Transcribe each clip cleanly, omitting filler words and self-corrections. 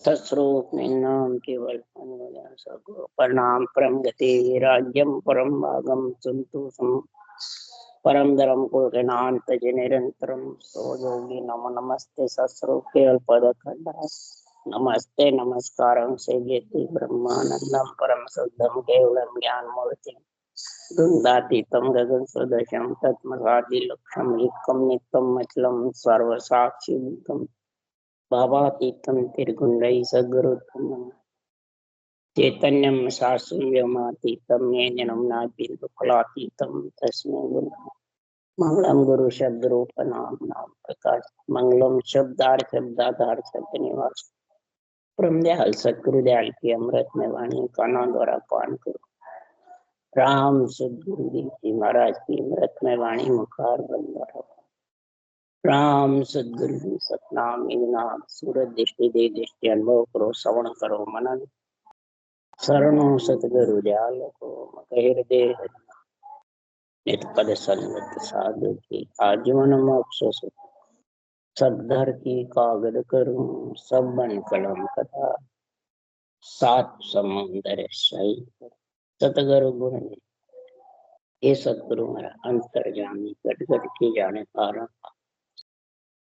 सस्रोत नाम केवल प्रणाम परम गति राज्यम परम भागम संतु परम धर्म को गणांत निरंतरम सोयोगी नमो नमस्ते सस्रो केवल पद खंडा नमस्ते नमस्कारं सेव्यति ब्रह्मानंदम परम शुद्धम केवलम ज्ञान मूर्ति द्वंद्वातीतम गगन सदृशम तत्मगादि लक्ष्यम एकम नित्यम अचलम सर्व साक्षी भावातीतम त्रिगुणै सद्गुरुत्तम चैतन्यम शास्त्रव्योमातीतम ज्ञानम नादीफलातीतम तस्मै गुरु मंगलम गुरु शब्द रूप नाम नाम प्रकाश मंगलम शब्दार्थ शब्दाधार सत्य निवास ब्रह्मदयाल सतगुरुदयाल की अमृत में वाणी कानों द्वारा पान करो। राम सदगुरु जी महाराज की अमृत में वाणी मुखार बंद राम सदगुरु जी सतनाम नाम सूरत दृष्टि दे दृष्टि अनुभव करो श्रवण करो मनन शरणो सतगुरु दयाल को मकहिर दे नित पद संगत साधु की आजीवन मोक्ष सब धर की कागद करूं सब बन कलम कथा सात समुंदर सही सतगुरु गुण ये सतगुरु मेरा अंतर्जामी गट गट की जाने कारण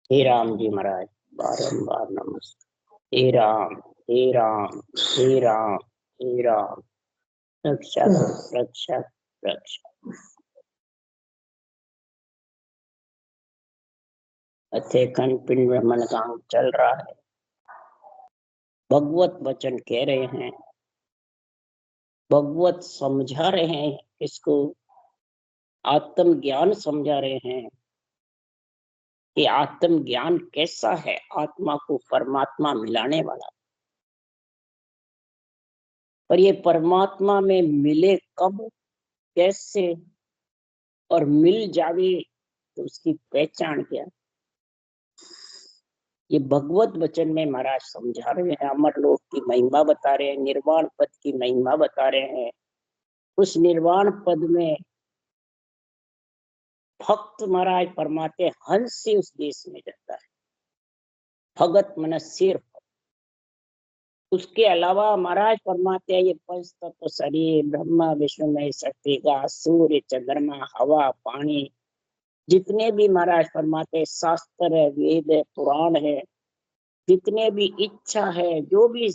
हे राम जी महाराज बारंबार नमस्कार। हे राम हे राम हे राम हे राम रक्षा रक्षा रक्षा। अच्छे खंड पिंड ब्रह्मण काम चल रहा है। भगवत वचन कह रहे हैं, भगवत समझा रहे हैं, इसको आत्म ज्ञान समझा रहे हैं कि आत्म ज्ञान कैसा है, आत्मा को परमात्मा मिलाने वाला। पर ये परमात्मा में मिले कब, कैसे और मिल जावे तो उसकी पहचान क्या। ये भगवत वचन में महाराज समझा रहे हैं, अमर लोक की महिमा बता रहे हैं, निर्वाण पद की महिमा बता रहे हैं। उस निर्वाण पद में भक्त महाराज फरमाते हंस से उस देश में जाता है। भगत मन सिर्फ उसके अलावा महाराज फरमाते हैं ये पंच तत्व शरीर ब्रह्मा विष्णु में शक्ति का सूर्य चंद्रमा हवा पानी जितने भी महाराज फरमाते शास्त्र है वेद है पुराण है जितने भी इच्छा है जो भी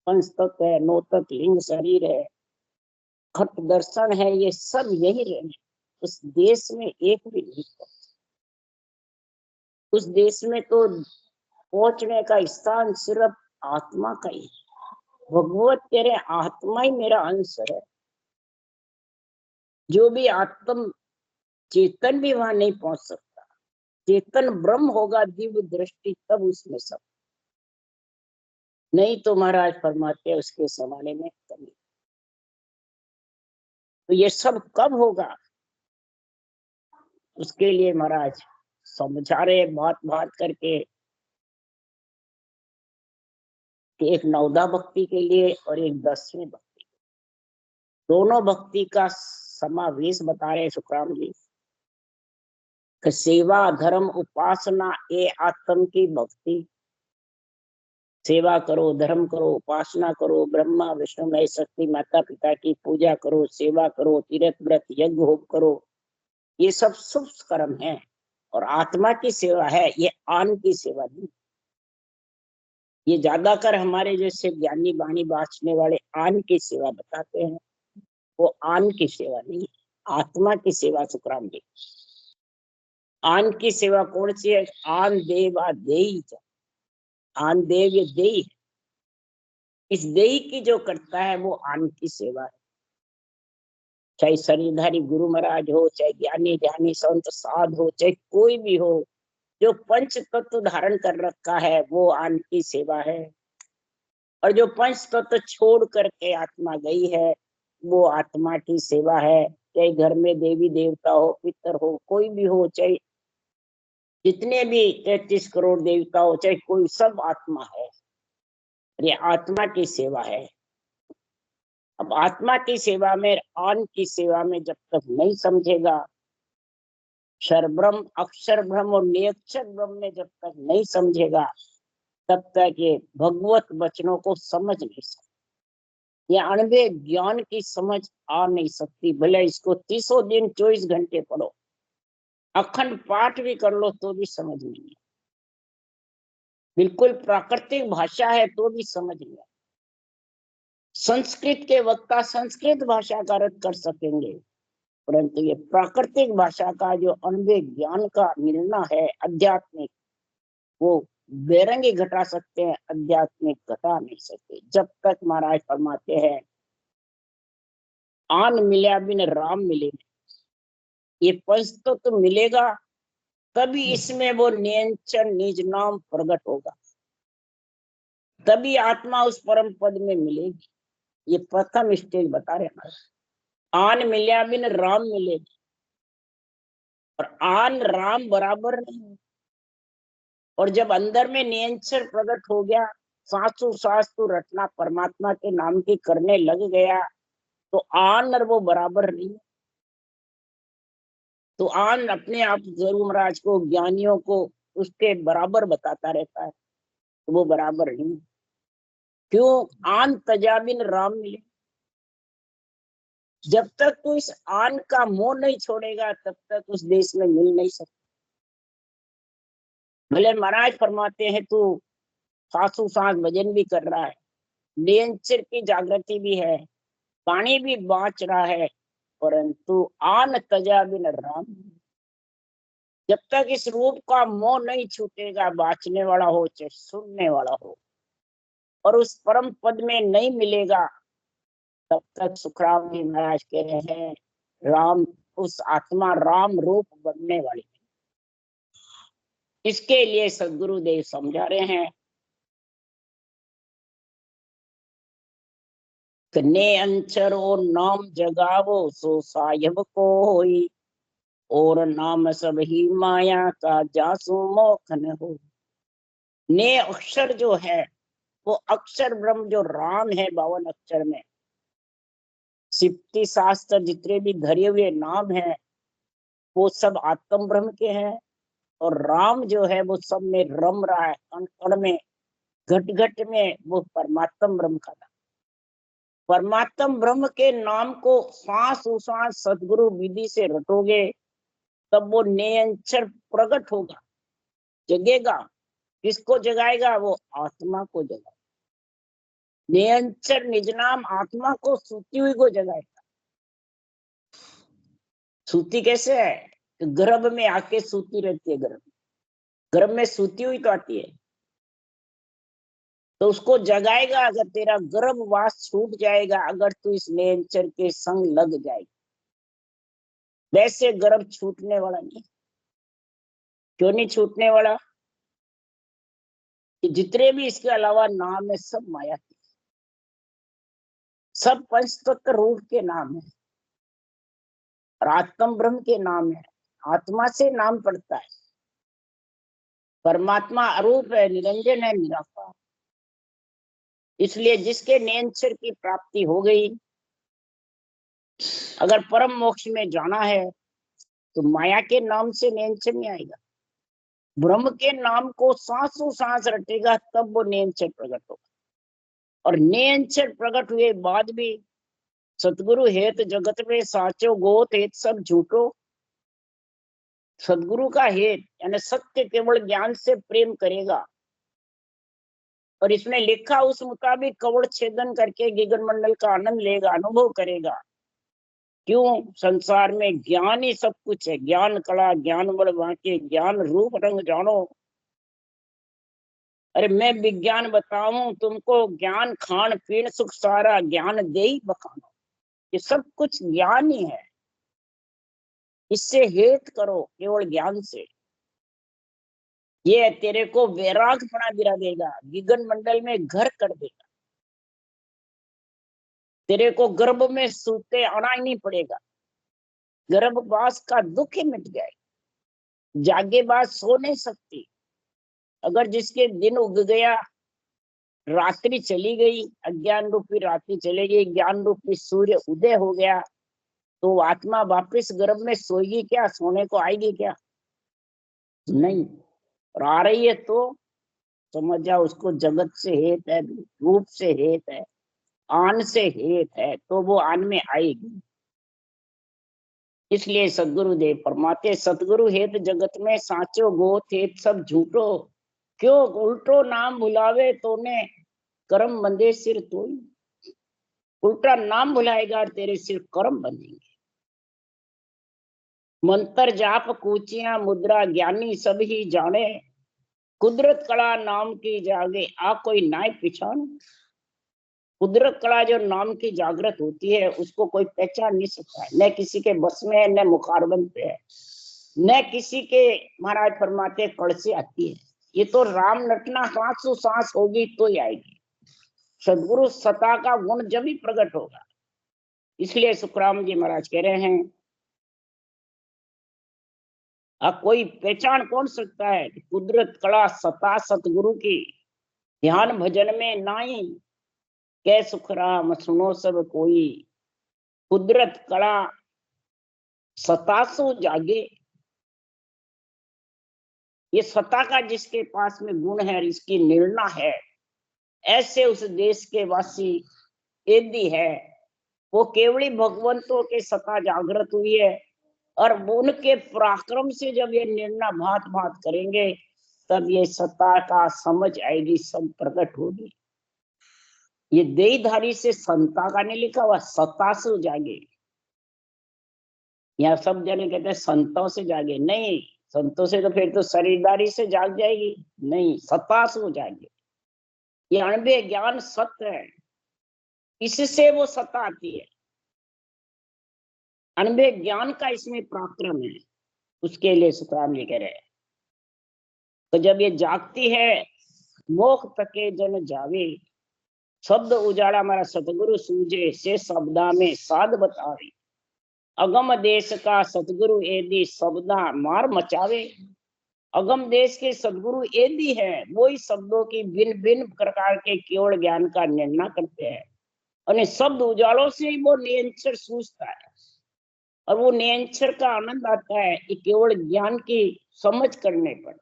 पंच तत्व है नौ तत्व लिंग शरीर है खट दर्शन है ये सब यही रहने उस देश में एक भी नहीं। उस देश में तो पहुंचने का स्थान सिर्फ आत्मा का ही। भगवत तेरे आत्मा ही मेरा अंश है। जो भी आत्म चेतन भी वहां नहीं पहुंच सकता। चेतन ब्रह्म होगा दिव्य दृष्टि तब उसमें सब, नहीं तो महाराज फरमाते उसके समाने में कमी। तो ये सब कब होगा उसके लिए महाराज समझा रहे बात बात करके कि एक नवदा भक्ति के लिए और एक 10वीं भक्ति, दोनों भक्ति का समावेश बता रहे सुखराम जी। सेवा धर्म उपासना ये आत्म की भक्ति। सेवा करो धर्म करो उपासना करो ब्रह्मा विष्णु महेश शक्ति माता पिता की पूजा करो सेवा करो तीर्थ व्रत यज्ञ होम करो ये सब शुभ कर्म है। और आत्मा की सेवा है ये आन की सेवा नहीं। ये ज्यादातर हमारे जैसे ज्ञानी बाणी बांचने वाले आन की सेवा बताते हैं, वो आन की सेवा नहीं आत्मा की सेवा। सुखराम जी आन की सेवा कौन सी है? आन देवा देई। आन देव ये देई, इस देई की जो करता है वो आन की सेवा है। चाहे शरीरधारी गुरु महाराज हो चाहे ज्ञानी ध्यानी संत साध हो चाहे कोई भी हो जो पंच तत्व धारण कर रखा है वो आन की सेवा है। और जो पंच तत्व छोड़ करके आत्मा गई है वो आत्मा की सेवा है। चाहे घर में देवी देवता हो पितर हो कोई भी हो चाहे जितने भी 33 करोड़ देवता हो चाहे कोई सब आत्मा है। ये आत्मा की सेवा है। अब आत्मा की सेवा में आन की सेवा में जब तक नहीं समझेगा क्षर ब्रह्म अक्षर ब्रह्म और निरक्षर ब्रह्म में जब तक नहीं समझेगा तब तक ये भगवत वचनों को समझ नहीं सकते। ये अणवे ज्ञान की समझ आ नहीं सकती। भले इसको 30 दिन 24 घंटे पढ़ो, अखंड पाठ भी कर लो तो भी समझ नहीं है। बिल्कुल प्राकृतिक भाषा है तो भी समझ नहीं है। संस्कृत के वक्ता संस्कृत भाषा का अर्थ कर सकेंगे, परंतु ये प्राकृतिक भाषा का जो अनुभव ज्ञान का मिलना है आध्यात्मिक, वो बेरंगी घटा सकते हैं, आध्यात्मिक घटा नहीं सकते। जब तक महाराज फरमाते हैं आन मिल्या बिन राम मिले, ये पंच तो मिलेगा तभी इसमें वो नियंत्रण निज नाम प्रकट होगा, तभी आत्मा उस परम पद में मिलेगी। ये प्रथम स्टेज बता रहे हैं। आन मिल्या बिन राम मिलेगी, और आन राम बराबर नहीं। और जब अंदर में नियंत्रण प्रकट हो गया, सासु सासु रटना परमात्मा के नाम की करने लग गया, तो आन और वो बराबर नहीं। तो आन अपने आप गुरु महाराज को, ज्ञानियों को उसके बराबर बताता रहता है, तो वो बराबर नहीं। क्यों? आन तजाबिन राम मिले। जब तक तू इस आन का मोह नहीं छोड़ेगा तब तक उस देश में मिल नहीं सकता। भले महाराज फरमाते हैं तू सासू सांस भजन भी कर रहा है, नियंत्रण की जागृति भी है, पानी भी बाँच रहा है, परंतु आन तजा बिन राम। जब तक इस रूप का मोह नहीं छूटेगा, बाँचने वाला हो चाहे सुनने वाला हो, और उस परम पद में नहीं मिलेगा, तब तक सुखराम जी महाराज कह रहे हैं राम, उस आत्मा राम रूप बनने वाली। इसके लिए सदगुरुदेव समझा रहे हैं, ने अंचर और नाम जगावो सो साहिब कोई, और नाम सब ही माया का जासु मोखन हो। ने अक्षर जो है वो अक्षर ब्रह्म जो राम है 52 अक्षर में, सिप्ती शास्त्र जितने भी धरे हुए नाम है वो सब आत्म ब्रह्म के हैं, और राम जो है वो सब में रम रहा है, कण कण में, घट घट में, वो परमात्म ब्रह्म का नाम। परमात्म ब्रह्म के नाम को सांस उसास सदगुरु विधि से रटोगे, तब वो नियंत्रण प्रकट होगा, जगेगा। किसको जगाएगा? वो आत्मा को जगाएगा। नियंत्रण निज नाम आत्मा को, सूती हुई को जगाएगा। सूती कैसे है? गर्भ में आके सूती रहती है, गर्भ में सूती हुई तो आती है, तो उसको जगाएगा। अगर तेरा गर्भवास छूट जाएगा, अगर तू इस नियंत्रण के संग लग जाएगा, वैसे गर्भ छूटने वाला नहीं। क्यों नहीं छूटने वाला? कि जितने भी इसके अलावा नाम है सब माया के, सब पंचतत्व रूप के नाम है, और आत्म ब्रह्म के नाम है। आत्मा से नाम पड़ता है। परमात्मा अरूप है, निरंजन है, निराकार। इसलिए जिसके नियंत्रण की प्राप्ति हो गई, अगर परम मोक्ष में जाना है तो माया के नाम से नियंत्रण नहीं आएगा। ब्रह्म के नाम को सांसों सांस रटेगा, तब वो नियंत्रण प्रकट होगा। और नियंत्रण प्रकट हुए बाद भी सतगुरु हेत जगत में साचो गोत हेत सब झूठो। सदगुरु का हेत यानी सत्य केवल ज्ञान से प्रेम करेगा, और इसमें लिखा उस मुताबिक कवड़ छेदन करके गगन मंडल का आनंद लेगा, अनुभव करेगा। क्यों? संसार में ज्ञान ही सब कुछ है। ज्ञान कला ज्ञान बल बांके, ज्ञान रूप रंग जानो। अरे मैं विज्ञान बताऊं तुमको, ज्ञान खान पीन सुख सारा, ज्ञान दे ही बखानो। ये सब कुछ ज्ञान ही है। इससे हेत करो केवल ज्ञान से, ये तेरे को वैरागपना दिला देगा, गगन मंडल में घर कर देगा। तेरे को गर्भ में सूते आना ही नहीं पड़ेगा, गर्भवास का दुख ही मिट जाएगा। जागे बाद सो नहीं सकती। अगर जिसके दिन उग गया, रात्रि चली गई, अज्ञान रूपी रात्रि चली गई, ज्ञान रूपी सूर्य उदय हो गया, तो आत्मा वापस गर्भ में सोएगी क्या? सोने को आएगी क्या? नहीं। और आ रही है तो समझ जाओ उसको जगत से हेत है, रूप से हेत है, आन से हेत है, तो वो आन में आएगी। इसलिए सदगुरु देव फरमाते सतगुरु हेत जगत में साचो गोत हेत सब झूठो, क्यों उल्टो नाम भुलावे तोने कर्म बंधे सिर तोई। उल्टा नाम भुलाएगा और तेरे सिर कर्म बंधेंगे। मंत्र जाप कूचियां मुद्रा ज्ञानी सब ही जाने, कुदरत कला नाम की जागे आ कोई नाय पिछान। कुदरत कला जो नाम की जागृत होती है उसको कोई पहचान नहीं सकता है, न किसी के बस में है, न मुखारबंद पे है, न किसी के महाराज फरमाते कड़ से आती है। ये तो राम नटना सांसों सांस होगी तो ही आएगी। सदगुरु सता का गुण जब ही प्रकट होगा। इसलिए सुखराम जी महाराज कह रहे हैं अब कोई पहचान कौन सकता है कुदरत कला सता सतगुरु की, ध्यान भजन में नाई कै सुखराम सुनो सब कोई। कुदरत कला सतासु जागे, ये सता का जिसके पास में गुण है, इसकी निर्णय है, ऐसे उस देश के वासी यदि है, वो केवली भगवंतों के सता जागृत हुई है, और उनके पराक्रम से जब ये निर्णय भात भात करेंगे तब ये सत्ता का समझ आएगी, सब प्रकट होगी। ये देहधारी से संता का नहीं लिखा हुआ, सत्ता से जागे। यहाँ सब जने कहते हैं संतों से जागे, नहीं, संतों से तो फिर तो शरीरदारी से जाग जाएगी, नहीं, सत्ता से जागे। ये अणबे ज्ञान सत्य है, इससे वो सत्ता आती है। अणबे ज्ञान का इसमें पराक्रम है, उसके लिए सुखराम जी कह रहे हैं। तो जब ये जागती है मोख तके जन जावे, शब्द उजाड़ा हमारा सतगुरु सूझे से शब्दा में साध बतावे। अगम देश का सतगुरु एदी शब्दा मार मचावे। अगम देश के सदगुरु एदी है, वो ही शब्दों की भिन्न भिन्न प्रकार के केवल ज्ञान का निर्णय करते हैं, और शब्द उजालों से ही वो नियंत्रण सूझता है, और वो नियंत्रण का आनंद आता है कि केवल ज्ञान की समझ करने पर।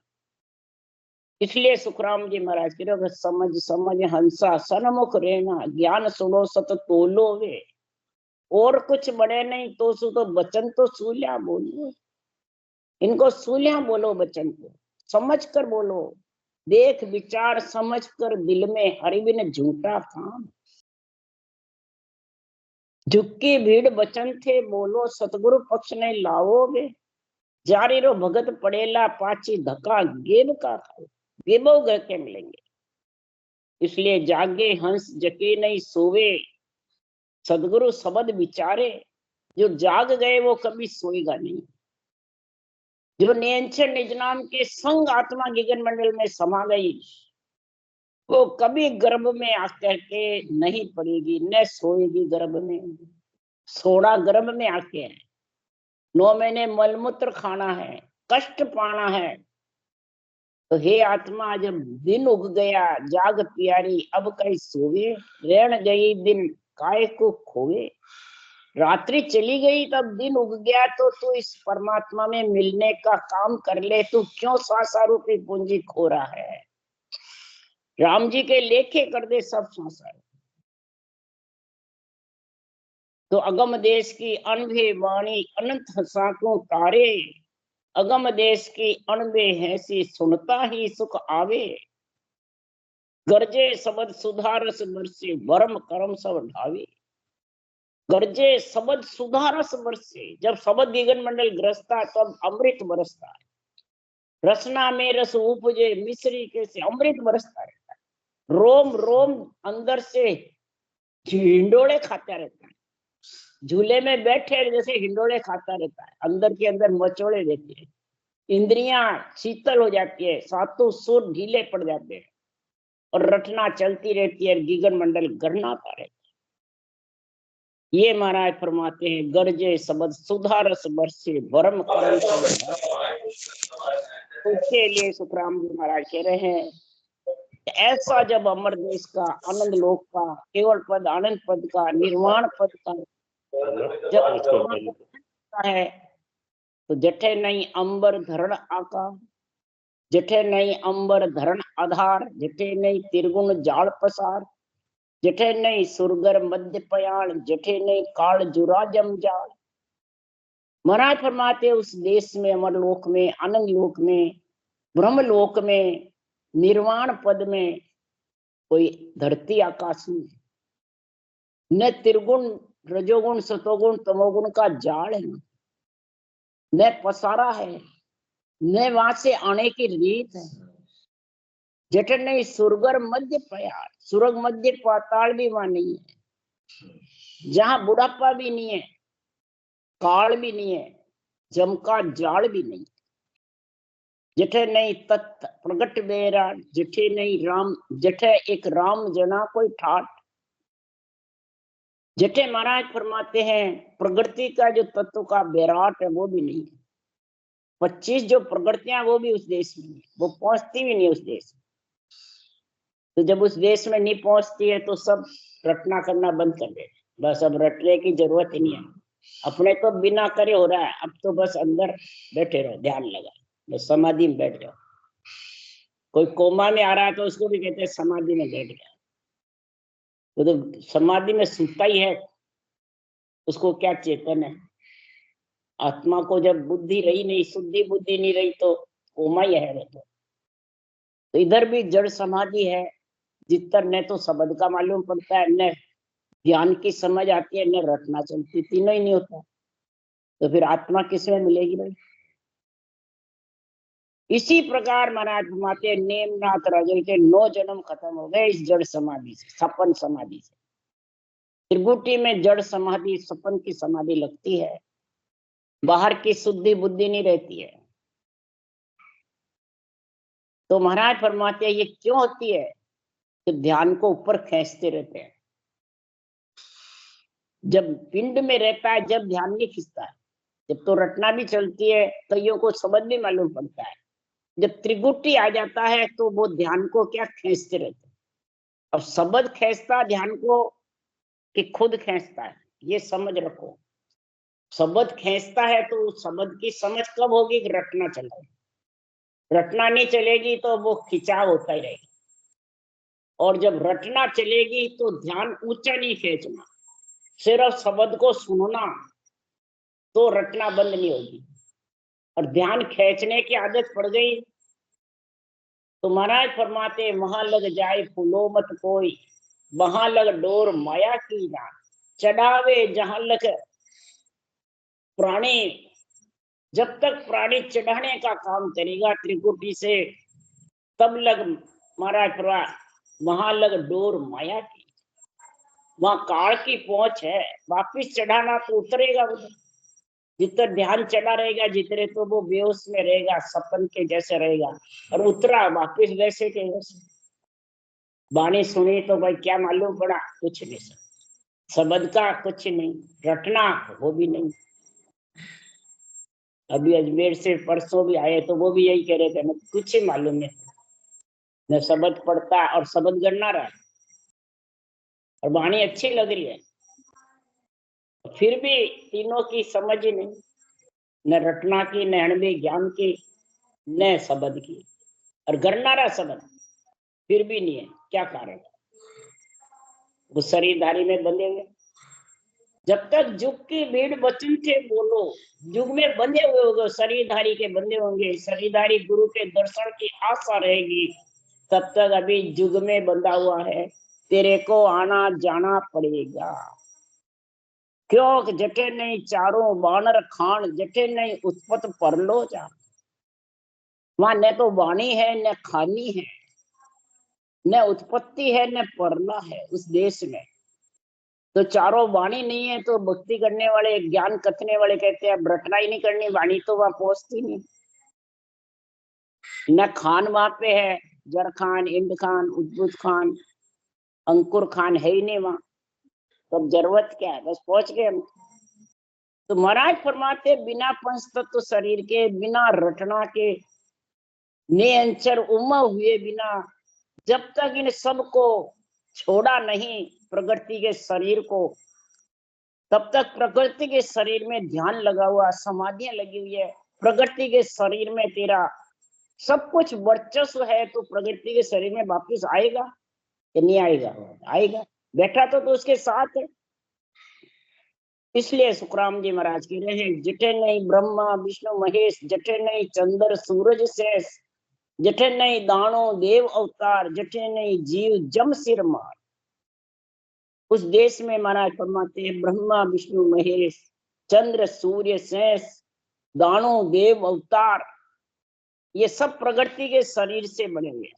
इसलिए सुखराम जी महाराज कह रहे समझ समझ हंसा सन्मुख रहना, ज्ञान सुनो सत तोलो वे। और कुछ बड़े नहीं तो सु तो बचन तो सूल्या बोलो, इनको सूल्या बोलो, बचन को समझ कर बोलो, देख विचार समझ कर दिल में हरि बिन झूठा काम। झुक्की भीड़ बचन थे बोलो, सतगुरु पक्ष ने लाओगे। जारी रो भगत पड़ेला पाची धक्का गेब का खाओ, गेबो घर के मिलेंगे। इसलिए जागे हंस जके नहीं सोवे, सदगुरु शब्द विचारे। जो जाग गए वो कभी सोएगा नहीं। जो नियंत्रण निज नाम के संग आत्मा गगन मंडल में समा गई, वो कभी गर्भ में आकर के नहीं पड़ेगी, न सोएगी गर्भ में। सोना गर्भ में आके है, 9 महीने मलमूत्र खाना है, कष्ट पाना है। तो हे आत्मा जब दिन उग गया जाग प्यारी, अब कहीं सोवे, रेण गई दिन काय को खोवे। रात्रि चली गई तब दिन उग गया, तो तू इस परमात्मा में मिलने का काम कर ले। तू क्यों सांसारूपी पूंजी खो रहा है? राम जी के लेखे कर दे सब संसार। तो अगम देश की अनभे वाणी अनंत हंसाकों तारे, अगम देश की अणबे हैसी सुनता ही सुख आवे। गरजे शब्द सुधारस बरसे भरम कर्म सब ढावे। गरजे शब्द सुधारस बरसे, जब शब्द गगन मंडल ग्रसता तब अमृत बरसता है। रसना में रस उपजे मिश्री के से अमृत बरसता रहता है। रोम रोम अंदर से हिंडोले खाता रहता है। झूले में बैठे जैसे हिंडोले खाता रहता है, अंदर के अंदर मचोड़े देते हैं। इंद्रियां शीतल हो जाती है, सातों सुर ढीले पड़ जाते हैं, और रटना चलती रहती है, गगन मंडल गरनाता रहता है। ये महाराज फरमाते हैं गरजे शब्द सुधारस बरसे भरम कर्म सब। उसके लिए सुखराम जी महाराज कह रहे हैं ऐसा जब अमर देश का, आनंद लोक का, केवल पद आनंद पद का, निर्वाण पद का जब है, तो जठे नहीं अंबर धरण आका। जठे नहीं अंबर धरण आधार, जठे नहीं त्रिगुण जाल पसार, जठे नहीं सुरगर मध्य पयाण, जठे नहीं काल जुरा जम जाल। महाराज फरमाते उस देश में, अमर लोक में, आनंद लोक में, ब्रह्म लोक में, निर्वाण पद में कोई धरती आकाश नहीं, न त्रिगुण रजोगुण सतोगुण तमोगुण का जाल है, न पसारा है, न वहां से आने की रीत है। जठ नहीं सुरगर मध्य पयार, सुरग मध्य पाताल भी वहां नहीं है, जहां बुढ़ापा भी नहीं है, काल भी नहीं है, जम का जाल भी नहीं। जठे नहीं तत् प्रगट बेरा, जठे नहीं राम, जठे एक राम जना कोई ठाट। जठे महाराज फरमाते हैं प्रगति का जो तत्व का बेराट है वो भी नहीं है। 25 जो प्रगतियां वो भी उस देश में नहीं, वो पहुंचती भी नहीं उस देश में। तो जब उस देश में नहीं पहुंचती है तो सब रटना करना बंद कर दे, बस अब रटने की जरूरत ही नहीं है। अपने तो बिना करे हो रहा है, अब तो बस अंदर बैठे रहो, ध्यान लगा, बस समाधि में बैठ जाओ। कोई कोमा में आ रहा है तो उसको भी कहते हैं समाधि में बैठ गया, तो समाधि में सुता ही है, उसको क्या चेतन है। आत्मा को जब बुद्धि रही नहीं, शुद्धि बुद्धि नहीं रही तो कोमा ही है वो तो इधर भी जड़ समाधि है। जितर न तो शब्द का मालूम पड़ता है, न ज्ञान की समझ आती है, न रटना चलती, तीनों ही नहीं होता, तो फिर आत्मा किसमें मिलेगी भाई। इसी प्रकार महाराज फरमाते नेमनाथ राजन के 9 जन्म खत्म हो गए इस जड़ समाधि से, सपन समाधि से। त्रिगुटी में जड़ समाधि सपन की समाधि लगती है, बाहर की शुद्धि बुद्धि नहीं रहती है। तो महाराज फरमाते हैं ये क्यों होती है, कि ध्यान को ऊपर खींचते रहते हैं। जब पिंड में रहता है जब ध्यान नहीं खींचता है, जब तो रटना भी चलती है, कईयों को समझ भी मालूम पड़ता है। जब त्रिगुटी आ जाता है तो वो ध्यान को क्या खींचते रहते हैं। अब शब्द खींचता ध्यान को कि खुद खींचता है, ये समझ रखो। शब्द खींचता है तो शब्द की समझ कब होगी, रटना चलेगा। रटना नहीं चलेगी तो वो खिंचाव होता ही रहेगा। और जब रटना चलेगी तो ध्यान ऊंचा नहीं खींचना, सिर्फ शब्द को सुनना, तो रटना बंद नहीं होगी। और ध्यान खींचने की आदत पड़ गई तो महाराज फरमाते वहां लग जाए फूलो मत कोई, वहां लग डोर माया की ना, चढ़ावे जहां लग प्राणी। जब तक प्राणी चढ़ाने का काम करेगा त्रिकुटी से, तब लग महाराज फरमाया वहां लग डोर माया की, वहां काल की पहुंच है। वापिस चढ़ाना तो उतरेगा उधर, जितना ध्यान चढ़ा रहेगा जितने तो वो बेहोश में रहेगा, सपन के जैसे रहेगा, और उतरा वापिस वैसे के वैसे। बाणी सुनी तो भाई क्या मालूम पड़ा, कुछ नहीं सर, शब्द का कुछ नहीं, रटना वो भी नहीं। अभी अजमेर से परसों भी आए तो वो भी यही कह रहे थे, मैं कुछ ही मालूम नहीं, न शब्द पढ़ता और शब्द गढ़ना रहा, और वाणी अच्छी लग रही है, फिर भी तीनों की समझ ही नहीं, न रटना की, न अणवे ज्ञान की, न शब्द की, और गढ़ना रहा शब्द फिर भी नहीं है। क्या कारण? वो शरीरधारी में बंधे हुए। जब तक जुग की भीड़ वचन थे बोलो, जुग में बंधे हुए होंगे, शरीरधारी के बंधे होंगे, शरीरधारी गुरु के दर्शन की आशा रहेगी, तब तक अभी जुग में बंधा हुआ है, तेरे को आना जाना पड़ेगा। क्यों? जटे नहीं चारों बानर खान, जटे नहीं उत्पत पर लो जा। वहां न तो वाणी है न खानी है, न उत्पत्ति है न परला है उस देश में। तो चारों वाणी नहीं है तो भक्ति करने वाले, ज्ञान कथने वाले कहते हैं रटना ही नहीं करनी, वाणी तो वहां पहुंचती नहीं। न खान वहां पे है, जर खान, इंद खान, उद्भुत खान, अंकुर खान है ही नहीं वहां, तब जरूरत क्या है, बस पहुंच गए हम। तो महाराज फरमाते बिना पंच तत्व शरीर के, बिना रटना के, निअंचर उमा हुए बिना, जब तक इन सबको छोड़ा नहीं प्रकृति के शरीर को, तब तक प्रकृति के शरीर में ध्यान लगा हुआ, समाधियां लगी हुई है, प्रकृति के शरीर में तेरा सब कुछ वर्चस्व है तो प्रकृति के शरीर में वापिस आएगा कि नहीं आएगा? आएगा। बैठा तो उसके साथ है। इसलिए सुखराम जी महाराज कह रहे हैं, जटे नहीं ब्रह्मा विष्णु महेश, जटे नहीं चंद्र सूरज शेष, जटे नहीं दानो देव अवतार, जटे नहीं जीव जम सिर मार। उस देश में महाराज फरमाते हैं, ब्रह्मा विष्णु महेश, चंद्र सूर्य शेष, दानो देव अवतार, ये सब प्रकृति के शरीर से बने हुए हैं।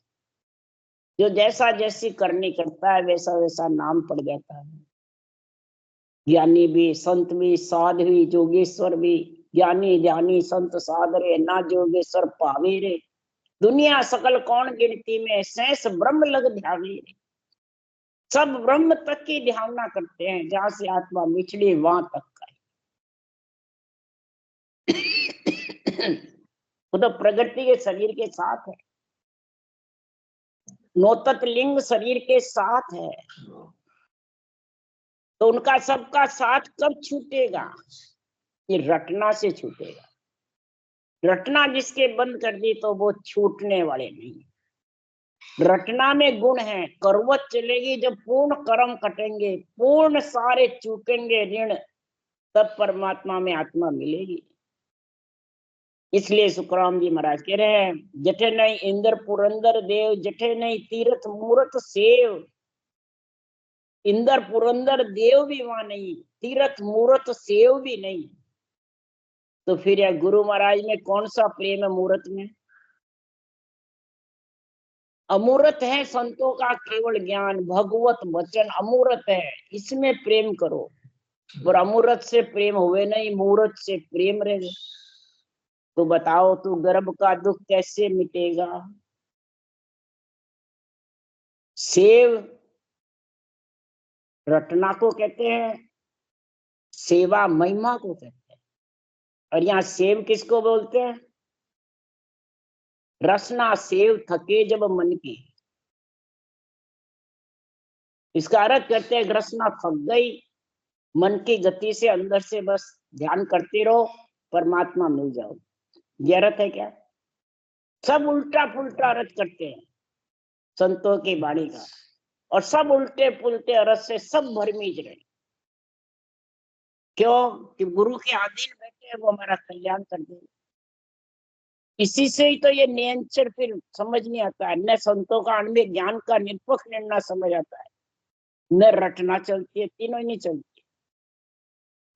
जो जैसा जैसी करनी करता है वैसा वैसा नाम पड़ जाता है। ज्ञानी भी, संत भी, साध भी, जोगेश्वर भी। ज्ञानी ध्यानी संत साध रे, ना जोगेश्वर पावे रे। दुनिया सकल कौन गिनती में, शेष ब्रह्म लग ध्यावे रे। सब ब्रह्म तक की ध्यान करते हैं, जहां से आत्मा मिचड़ी वहां तक का। वो तो प्रकृति के शरीर के साथ है, नौतत लिंग शरीर के साथ है, तो उनका सबका साथ कब छूटेगा? ये रटना से छूटेगा। रटना जिसके बंद कर दी तो वो छूटने वाले नहीं। रटना में गुण है, करवत चलेगी जब पूर्ण कर्म कटेंगे, पूर्ण सारे चूकेंगे ऋण, तब परमात्मा में आत्मा मिलेगी। इसलिए सुखराम जी महाराज कह रहे हैं, जठे नहीं इंद्र पुरंदर देव, जठे नहीं तीर्थ मूर्त सेव। इंद्र पुरंदर देव भी वहां नहीं, तीर्थ मूर्त सेव भी नहीं, तो फिर यह गुरु महाराज में कौन सा प्रेम है? मूर्त में अमूर्त है, संतों का केवल ज्ञान, भगवत वचन अमूर्त है, इसमें प्रेम करो। और अमूर्त से प्रेम हुए नहीं, मूर्त से प्रेम रहे। तो बताओ, तू गर्भ का दुख कैसे मिटेगा? सेव रटना को कहते हैं, सेवा महिमा को कहते हैं। और यहाँ सेव किसको बोलते हैं? रसना सेव थके जब मन की। इसका अर्थ करते हैं, रसना थक गई, मन की गति से अंदर से बस ध्यान करते रहो, परमात्मा मिल जाओ। यह अर्थ है क्या? सब उल्टा पुल्टा अर्थ करते हैं संतों की वाणी का, और सब उल्टे पुल्टे अर्थ से सब भरमीज रहे। क्यों? कि गुरु के अधीन बैठे हैं, वो हमारा कल्याण कर दे। इसी से ही तो ये नियंत्रण फिर समझ नहीं आता है, न संतों का अण्ड ज्ञान का निरपेक्ष निर्णय समझ आता है, न रटना चलती है, तीनों ही नहीं चलती।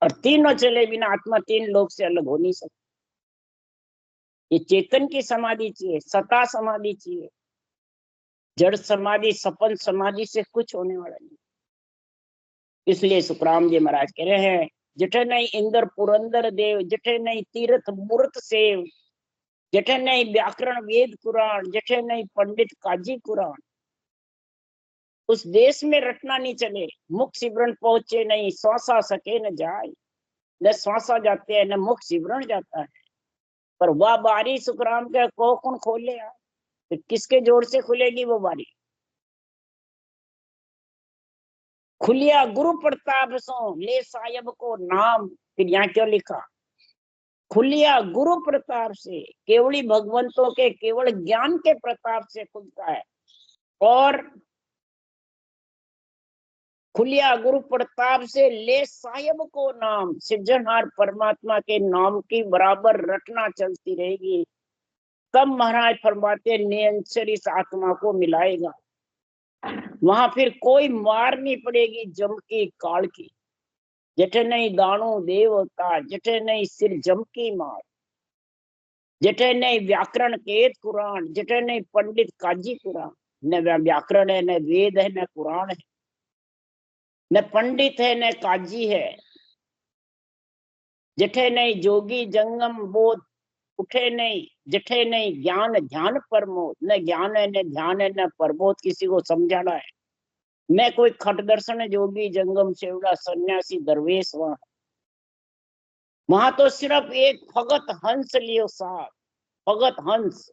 और तीनों चले बिना आत्मा तीन लोग से अलग हो नहीं सकती। ये चेतन की समाधि चाहिए, सता समाधि चाहिए। जड़ समाधि, सपन समाधि से कुछ होने वाला नहीं। इसलिए सुखराम जी महाराज कह रहे हैं, जठे नहीं इंद्र पुरंदर देव, जठे नहीं तीर्थ मूर्त सेव, जठे नहीं व्याकरण वेद कुरान, जठे नहीं पंडित काजी कुरान। उस देश में रटना नहीं चले, मुख सिमरन पहुंचे नहीं, श्वासा सके न जाए। न श्वासा जाते हैं, न मुख सिमरन जाता है। पर वह बारी सुखराम के को कौन खोले? तो किसके जोर से खुलेगी वो बारी? खुलिया गुरु प्रताप सो, ले साहेब को नाम। फिर यहाँ क्यों लिखा? खुलिया गुरु प्रताप से, केवली भगवंतों के केवल ज्ञान के प्रताप से खुलता है। और खुलिया गुरु प्रताप से, ले साहेब को नाम। सिरजनहार परमात्मा के नाम की बराबर रटना चलती रहेगी, तब महाराज फरमाते नियंत्रण इस आत्मा को मिलाएगा। वहां फिर कोई मार नहीं पड़ेगी जम की काल की। जठे नहीं दाणु देवता, जठे नहीं सिर जम की मार, जठे नहीं व्याकरण केत कुरान, जठे नहीं पंडित काजी कुरान। न व्याकरण है, न वेद है, न कुरान है, न पंडित है, न काजी है। जठे नहीं जोगी जंगम बोध, उठे नहीं, जठे नहीं ज्ञान ध्यान परमोद। न ज्ञान है, न ध्यान है, न परमोद किसी को समझाना है। न कोई खट दर्शन जोगी जंगम सेवड़ा सन्यासी दरवेश वहां तो सिर्फ एक भगत हंस लियो साथ। भगत हंस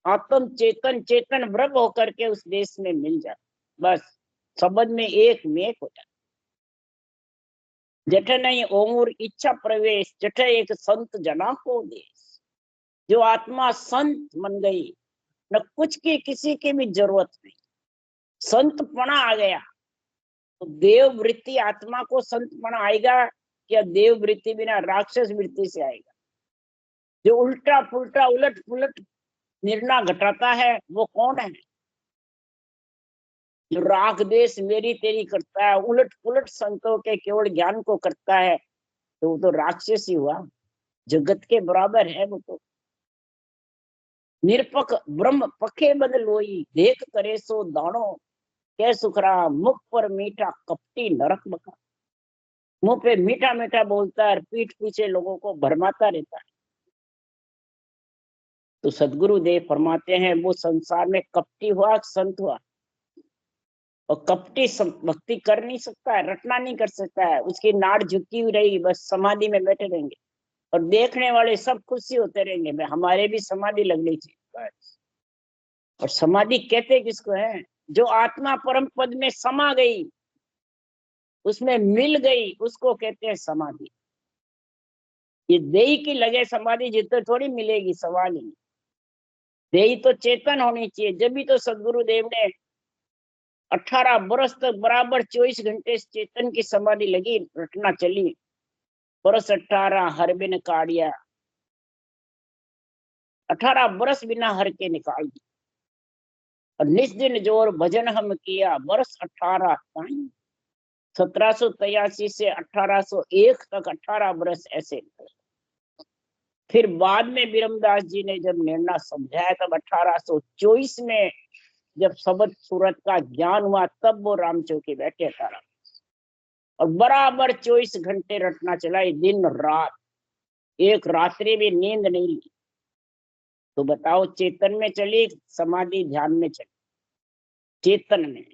आत्म चेतन चेतन ब्रह्म होकर के उस देश में मिल जाए, बस सबद में एक मेक हो जाए। जठे नहीं ओमुर इच्छा प्रवेश, जठे एक संत जना को देश। जो आत्मा संत बन गई, न कुछ की किसी की भी जरूरत नहीं, संतपना आ गया, तो देव वृत्ति आत्मा को संतपना आएगा क्या? देव वृत्ति बिना राक्षस वृत्ति से आएगा। जो उल्टा पुल्टा उलट पुलट निर्णय घटाता है वो कौन है? जो राग देश मेरी तेरी करता है, उलट पुलट संतों के केवल ज्ञान को करता है, तो वो तो राक्षस ही हुआ, जगत के बराबर है वो तो। निरपक ब्रह्म पखे बदलोई, देख करे सो दानो, कै सुखरा मुख पर मीठा कपटी नरक बका। मुंह पे मीठा मीठा बोलता है, पीठ पीछे लोगों को भरमाता रहता है। तो सदगुरु देव फरमाते हैं वो संसार में कपटी हुआ, संत हुआ। और कपटी भक्ति कर नहीं सकता है, रटना नहीं कर सकता है, उसकी नाड़ झुकी हुई रहेगी, बस समाधि में बैठे रहेंगे और देखने वाले सब खुशी होते रहेंगे, भाई हमारे भी समाधि लगनी चाहिए। और समाधि कहते किसको है? जो आत्मा परम पद में समा गई, उसमें मिल गई, उसको कहते हैं समाधि। ये देही की लगे समाधि जितने थोड़ी मिलेगी, सवाल ही। देही तो चेतन होनी चाहिए, जब भी तो सदगुरु देव ने 18 बरस तक बराबर 24 घंटे चेतन की समाधि लगी, रटना चली। बरस 18 हर बिन काढ़िया, 18 बरस बिना हर के निकाल दी। और निस दिन जोर भजन हम किया, बरस 18 टाइम। 1783 से 1801 तक 18 बरस ऐसे। फिर बाद में बिरमदास जी ने जब निर्णय समझाया, तब 1824 में जब शब्द सूरत का ज्ञान हुआ, तब वो राम चौकी बैठे 18, और बराबर 24 घंटे रटना चलाई, दिन रात, एक रात्रि भी नींद नहीं ली। तो बताओ, चेतन में चली समाधि, ध्यान में चली, चेतन में।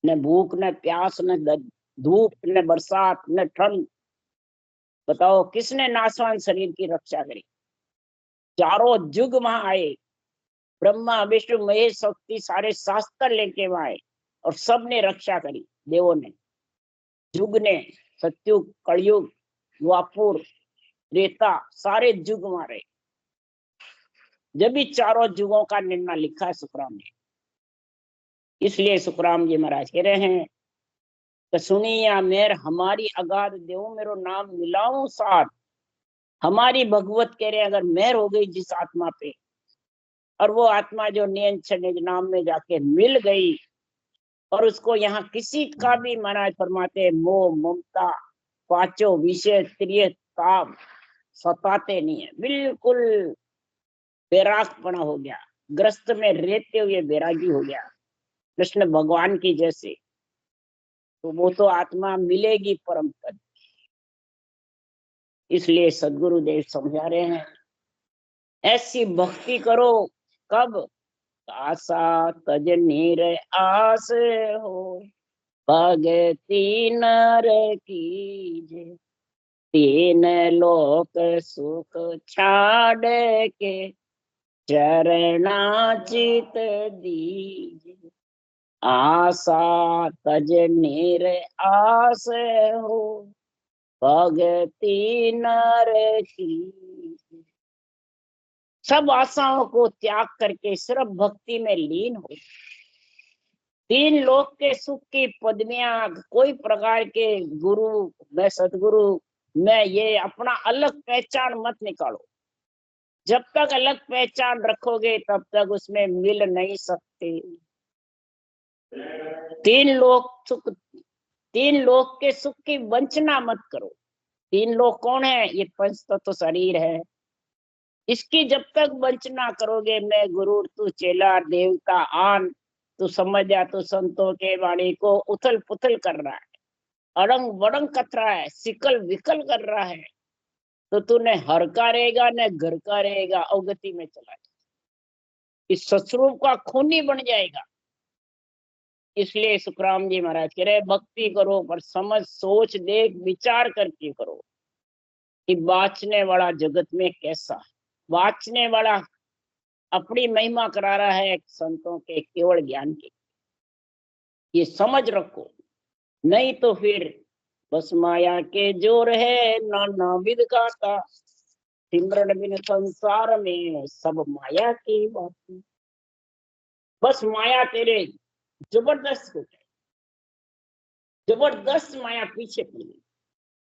न भूख न प्यास, न धूप, न बरसात, न ठंड। बताओ किसने नासवान शरीर की रक्षा करी? चारों युग वहां आए, ब्रह्मा विष्णु महेश शक्ति सारे शास्त्र लेके वहां आए, और सबने रक्षा करी। देवों ने, युग ने, सत्युग, कलयुग, द्वापुर, त्रेता, सारे युग वहां रहे। जब भी चारों युगों का निर्णय लिखा है सुखराम ने। इसलिए सुखराम जी महाराज कह रहे हैं कि सुनिया मेर हमारी अगाध देव मेरो नाम मिलाऊं साथ। हमारी भगवत कह रहे हैं, अगर मेहर हो गई जिस आत्मा पे, और वो आत्मा जो नियंत्रण निज नाम में जाके मिल गई, और उसको यहाँ किसी का भी महाराज फरमाते मोह ममता पांचों विषय त्रिय ताप सताते नहीं है, बिल्कुल बैरागपना हो गया, ग्रस्त में रहते हुए बैरागी हो गया कृष्ण भगवान की जैसे। तो वो तो आत्मा मिलेगी परम पद। इसलिए सदगुरु देव समझा रहे हैं, ऐसी भक्ति करो। कब? आशा तज नीर आस हो, भगति नर कीजे, तीन लोक सुख छाड़ के, चरणाचित दीजे। आशा तज नीर आस हो, भगति नर की। सब आशाओं को त्याग करके सिर्फ भक्ति में लीन हो। तीन लोक के सुख की पदवियां, कोई प्रकार के गुरु, मैं सदगुरु, मैं ये अपना अलग पहचान मत निकालो। जब तक अलग पहचान रखोगे तब तक उसमें मिल नहीं सकते। तीन लोक के सुख की वंचना मत करो। तीन लोग कौन है? ये पंच तत्व शरीर है। इसकी जब तक वंचना करोगे, मैं गुरु तू चेला देवता आन, तू समझ जा तू संतों के वाणी को उथल पुथल कर रहा है, अड़ंग वड़ंग कतरा है, सिकल विकल कर रहा है, तो तू न हर का रहेगा न घर का रहेगा, अवगति में चला जाएगा, इस ससुरूप का खूनी बन जाएगा। इसलिए सुखराम जी महाराज कह रहे भक्ति करो, पर समझ सोच देख विचार करके करो कि बाँचने वाला जगत में कैसा है। बाँचने वाला अपनी महिमा करा रहा है संतों के केवल ज्ञान की, ये समझ रखो। नहीं तो फिर बस माया के जोर है, नाना विध गाता, सिमरन बिन संसार में सब माया की बात। बस माया तेरे जबरदस्त हो गए, जबरदस्त माया पीछे पड़ गई।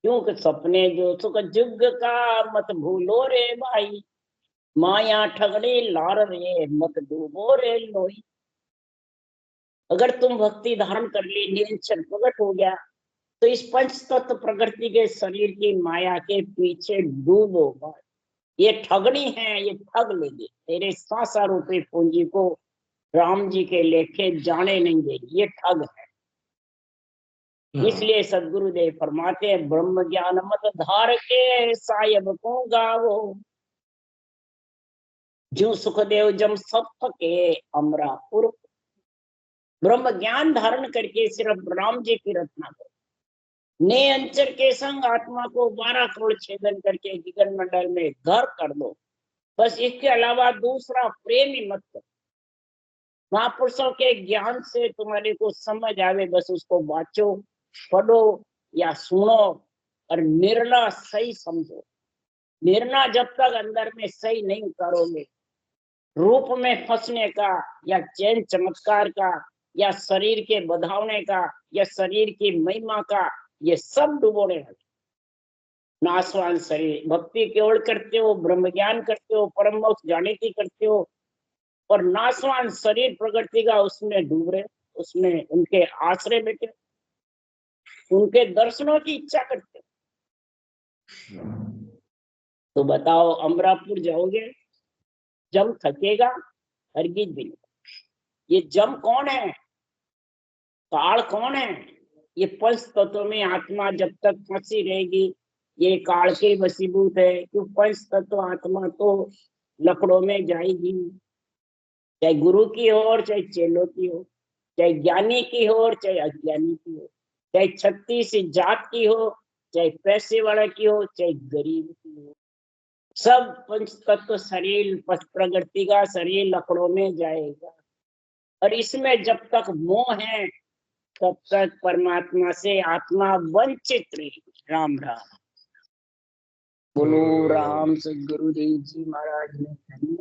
क्योंकि सपने जो सुख जुग का मत भूलो रे भाई, माया ठगड़े लार रे मत डूबो रे लोई। अगर तुम भक्ति धारण कर ली, निरंजन प्रकट हो गया, तो इस पंच तत्व प्रकृति के शरीर की माया के पीछे डूबो मत। ये ठगनी है, ये ठग लेंगे तेरे सांसा रूपी पूंजी को, राम जी के लेखे जाने नहीं देगी, ये ठग है। इसलिए सदगुरुदेव फरमाते हैं, ब्रह्म ज्ञान मत धार के सायब को गावो, जो सुखदेव जम सब थके अमरापुर। ब्रह्म ज्ञान धारण करके सिर्फ राम जी की रचना करो, ने अंचर के संग आत्मा को 12 करोड़ छेदन करके गगन मंडल में घर कर दो। बस इसके अलावा दूसरा प्रेम ही मत करो। महापुरुषों के ज्ञान से तुम्हारे को समझ आवे, बस उसको बाँचो, पढ़ो या सुनो, और निर्णय सही समझो। निर्णय जब तक अंदर में सही नहीं करोगे, रूप में फंसने का या चैन चमत्कार का या शरीर के बधावने का या शरीर की महिमा का, ये सब डुबोने लगे। नाशवान शरीर, भक्ति केवल करते हो, ब्रह्म ज्ञान करते हो, परम मोक्ष जाने की करते हो, और नाशवान शरीर प्रकृति का उसमें डूब रहे, उसमें उनके आश्रय बैठे, उनके दर्शनों की इच्छा करते हो। तो बताओ, अमरापुर जाओगे, जम थकेगा, हरगिज भी नहीं। ये जम कौन है, काल कौन है? ये पंच तत्व में आत्मा जब तक फंसी रहेगी, ये काल के वशीभूत है। क्यों? पंच तत्व आत्मा तो लकड़ों में जाएगी, चाहे गुरु की हो और चाहे चेलों की हो, चाहे ज्ञानी की हो और चाहे अज्ञानी की हो, चाहे 36 जात की हो, चाहे पैसे वाला की हो, चाहे गरीब की हो, सब पंच तत्व शरीर प्रकृति का शरीर लकड़ों में जाएगा। और इसमें जब तक मोह है, तब तक परमात्मा से आत्मा वंचित रहेगी। राम राम बोलो। राम सदगुरुदेव जी महाराज ने धन्य,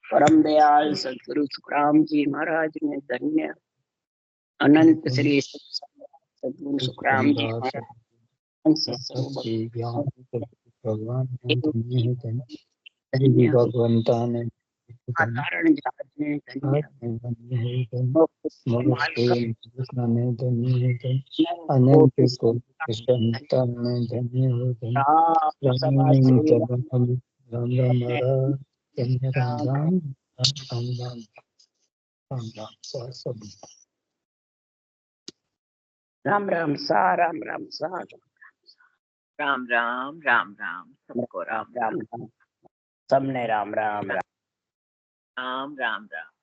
परम दयाल सदगुरु सुखराम जी महाराज ने धन्य, अनंत श्री सदगुरु सुखराम जी महाराज भगवान भगवंता ने साधारण जहाज में धन्य, अनंत को संतान में धन्य हो राम राम महाराज, धन्य राम राम राम राम राम राम सब राम राम सा, राम राम सा, राम राम राम राम, सबको राम राम, सबने राम राम राम राम राम राम।